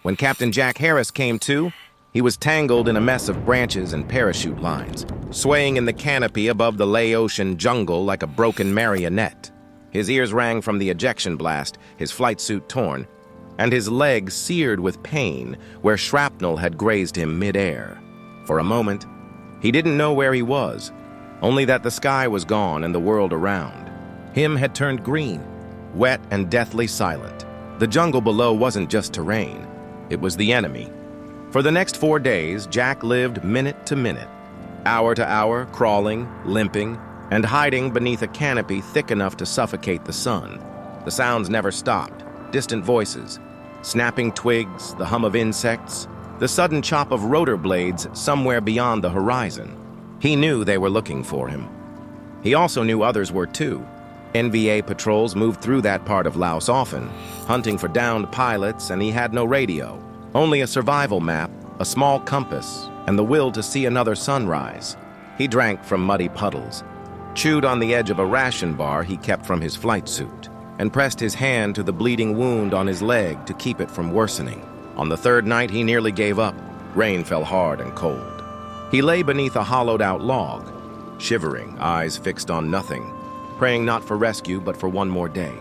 When Captain Jack Harris came to, he was tangled in a mess of branches and parachute lines, swaying in the canopy above the Laotian jungle like a broken marionette. His ears rang from the ejection blast, his flight suit torn, and his leg seared with pain where shrapnel had grazed him mid-air. For a moment, he didn't know where he was, only that the sky was gone and the world around him had turned green, wet and deathly silent. The jungle below wasn't just terrain, it was the enemy. For the next 4 days, Jack lived minute to minute, hour to hour, crawling, limping, and hiding beneath a canopy thick enough to suffocate the sun. The sounds never stopped. Distant voices, snapping twigs, the hum of insects, the sudden chop of rotor blades somewhere beyond the horizon. He knew they were looking for him. He also knew others were too. NVA patrols moved through that part of Laos often, hunting for downed pilots, and he had no radio. Only a survival map, a small compass, and the will to see another sunrise. He drank from muddy puddles, chewed on the edge of a ration bar he kept from his flight suit, and pressed his hand to the bleeding wound on his leg to keep it from worsening. On the third night, he nearly gave up. Rain fell hard and cold. He lay beneath a hollowed-out log, shivering, eyes fixed on nothing, praying not for rescue but for one more day.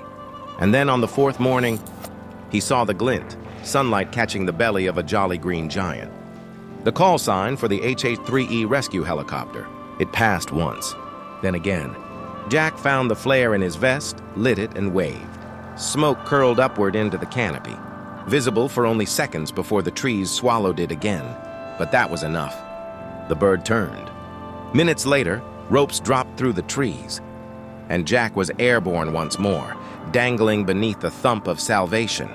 And then on the fourth morning, he saw the glint, sunlight catching the belly of a jolly green giant. The call sign for the HH-3E rescue helicopter. It passed once, then again. Jack found the flare in his vest, lit it, and waved. Smoke curled upward into the canopy, visible for only seconds before the trees swallowed it again. But that was enough. The bird turned. Minutes later, ropes dropped through the trees, and Jack was airborne once more, dangling beneath the thump of salvation.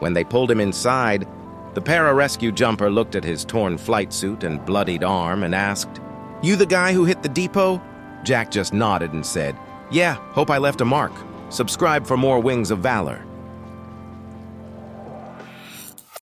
When they pulled him inside, the pararescue jumper looked at his torn flight suit and bloodied arm and asked, "You the guy who hit the depot?" Jack just nodded and said, "Yeah, hope I left a mark. Subscribe for more Wings of Valor."